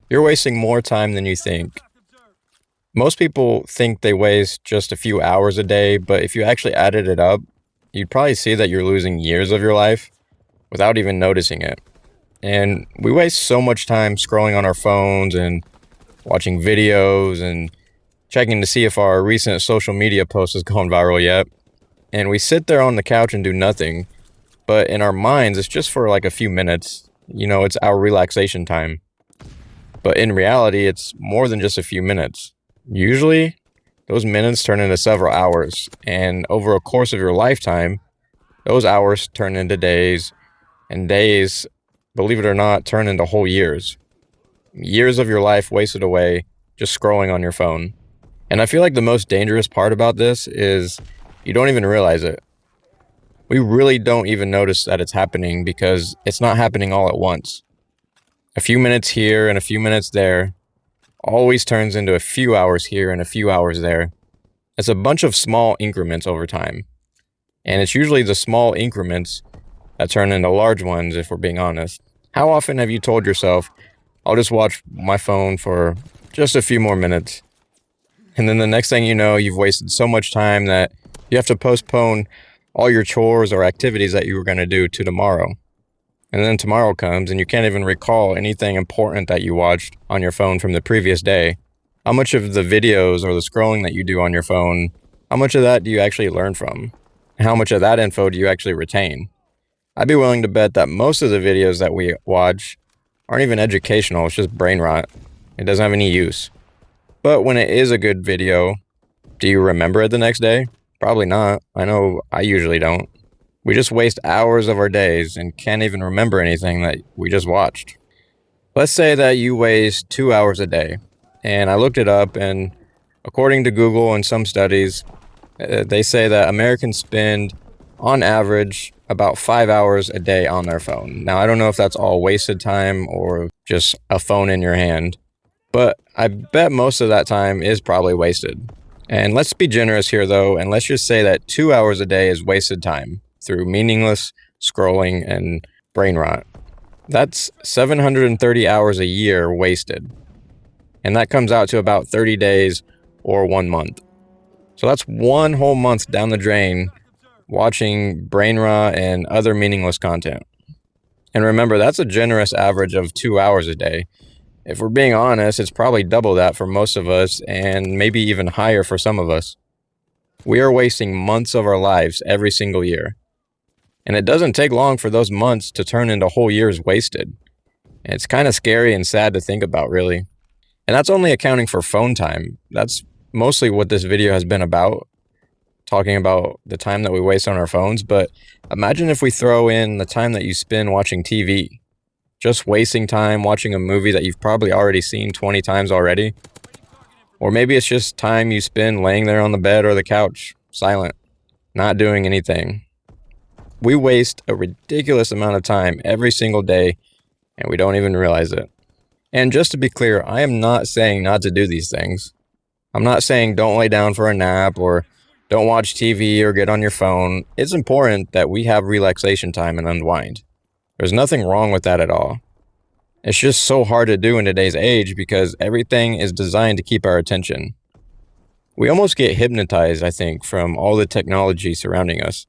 You're wasting more time than you think. Most people think they waste just a few hours a day, but if you actually added it up, you'd probably see that you're losing years of your life without even noticing it. And we waste so much time scrolling on our phones and watching videos and checking to see if our recent social media post has gone viral yet. And we sit there on the couch and do nothing, but in our minds, it's just for like a few minutes. It's our relaxation time. But in reality, it's more than just a few minutes. Usually, those minutes turn into several hours, and over a course of your lifetime, those hours turn into days, and days, believe it or not, turn into whole years. Years of your life wasted away just scrolling on your phone. And I feel like the most dangerous part about this is you don't even realize it. We really don't even notice that it's happening because it's not happening all at once. A few minutes here and a few minutes there always turns into a few hours here and a few hours there. It's a bunch of small increments over time. And it's usually the small increments that turn into large ones, if we're being honest. How often have you told yourself, I'll just watch my phone for just a few more minutes? And then the next thing you know, you've wasted so much time that you have to postpone all your chores or activities that you were going to do to tomorrow. And then tomorrow comes and you can't even recall anything important that you watched on your phone from the previous day. How much of the videos or the scrolling that you do on your phone, how much of that do you actually learn from? And how much of that info do you actually retain? I'd be willing to bet that most of the videos that we watch aren't even educational, it's just brain rot. It doesn't have any use. But when it is a good video, do you remember it the next day? Probably not. I know I usually don't. We just waste hours of our days and can't even remember anything that we just watched. Let's say that you waste 2 hours a day. And I looked it up, and according to Google and some studies, they say that Americans spend, on average, about 5 hours a day on their phone. Now, I don't know if that's all wasted time or just a phone in your hand, but I bet most of that time is probably wasted. And let's be generous here, though, and let's just say that 2 hours a day is wasted time through meaningless scrolling and brain rot. That's 730 hours a year wasted. And that comes out to about 30 days or 1 month. So that's one whole month down the drain watching brain rot and other meaningless content. And remember, that's a generous average of 2 hours a day. If we're being honest, it's probably double that for most of us and maybe even higher for some of us. We are wasting months of our lives every single year. And it doesn't take long for those months to turn into whole years wasted. And it's kind of scary and sad to think about, really. And that's only accounting for phone time. That's mostly what this video has been about, talking about the time that we waste on our phones. But imagine if we throw in the time that you spend watching TV. Just wasting time watching a movie that you've probably already seen 20 times already. Or maybe it's just time you spend laying there on the bed or the couch, silent, not doing anything. We waste a ridiculous amount of time every single day, and we don't even realize it. And just to be clear, I am not saying not to do these things. I'm not saying don't lay down for a nap or don't watch TV or get on your phone. It's important that we have relaxation time and unwind. There's nothing wrong with that at all. It's just so hard to do in today's age because everything is designed to keep our attention. We almost get hypnotized, I think, from all the technology surrounding us,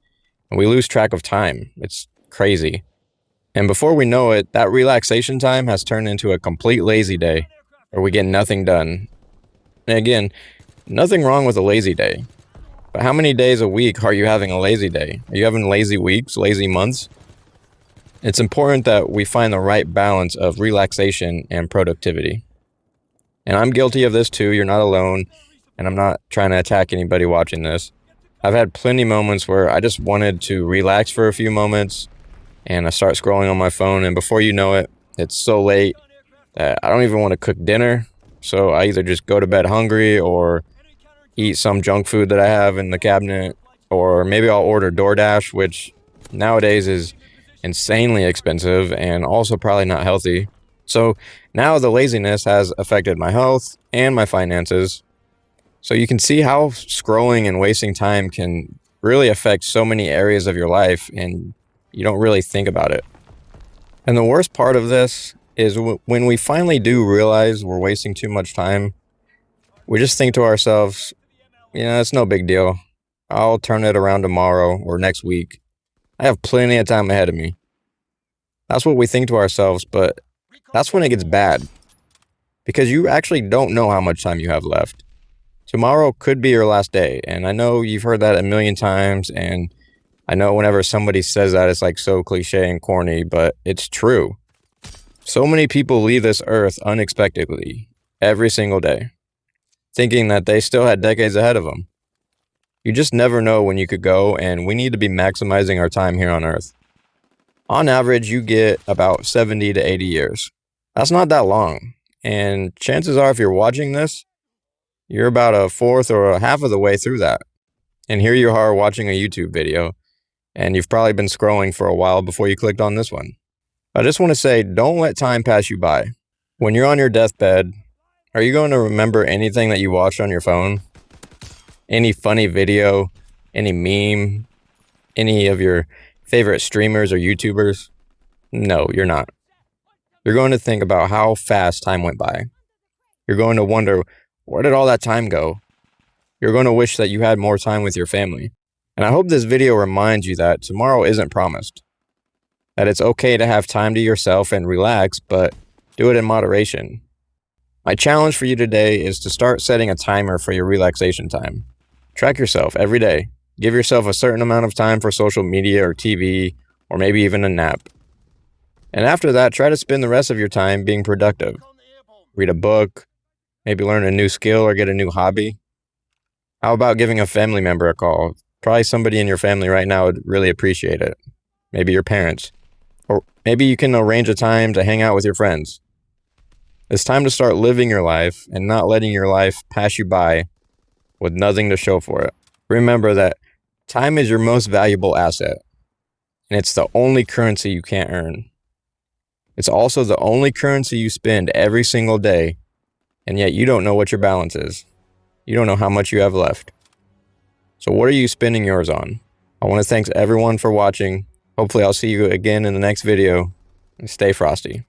and we lose track of time. It's crazy. And before we know it, that relaxation time has turned into a complete lazy day, where we get nothing done. And again, nothing wrong with a lazy day. But how many days a week are you having a lazy day? Are you having lazy weeks, lazy months? It's important that we find the right balance of relaxation and productivity. And I'm guilty of this too. You're not alone. And I'm not trying to attack anybody watching this. I've had plenty moments where I just wanted to relax for a few moments and I start scrolling on my phone. And before you know it, it's so late that I don't even want to cook dinner. So I either just go to bed hungry or eat some junk food that I have in the cabinet. Or maybe I'll order DoorDash, which nowadays is insanely expensive and also probably not healthy. So now the laziness has affected my health and my finances. So you can see how scrolling and wasting time can really affect so many areas of your life and you don't really think about it. And the worst part of this is when we finally do realize we're wasting too much time, we just think to ourselves, it's no big deal. I'll turn it around tomorrow or next week. I have plenty of time ahead of me. That's what we think to ourselves, but that's when it gets bad. Because you actually don't know how much time you have left. Tomorrow could be your last day, and I know you've heard that a million times, and I know whenever somebody says that, it's like so cliche and corny, but it's true. So many people leave this earth unexpectedly, every single day, thinking that they still had decades ahead of them. You just never know when you could go, and we need to be maximizing our time here on earth. On average, you get about 70 to 80 years. That's not that long, and chances are if you're watching this, you're about a fourth or a half of the way through that. And here you are watching a YouTube video, and you've probably been scrolling for a while before you clicked on this one. I just want to say, don't let time pass you by. When you're on your deathbed, are you going to remember anything that you watched on your phone? Any funny video, any meme, any of your favorite streamers or YouTubers? No, you're not. You're going to think about how fast time went by. You're going to wonder, where did all that time go? You're going to wish that you had more time with your family. And I hope this video reminds you that tomorrow isn't promised. That it's okay to have time to yourself and relax, but do it in moderation. My challenge for you today is to start setting a timer for your relaxation time. Track yourself every day. Give yourself a certain amount of time for social media or TV, or maybe even a nap. And after that, try to spend the rest of your time being productive. Read a book, maybe learn a new skill or get a new hobby. How about giving a family member a call? Probably somebody in your family right now would really appreciate it. Maybe your parents. Or maybe you can arrange a time to hang out with your friends. It's time to start living your life and not letting your life pass you by with nothing to show for it. Remember that time is your most valuable asset, and it's the only currency you can't earn. It's also the only currency you spend every single day, and yet you don't know what your balance is. You don't know how much you have left. So what are you spending yours on? I want to thank everyone for watching. Hopefully I'll see you again in the next video, and stay frosty.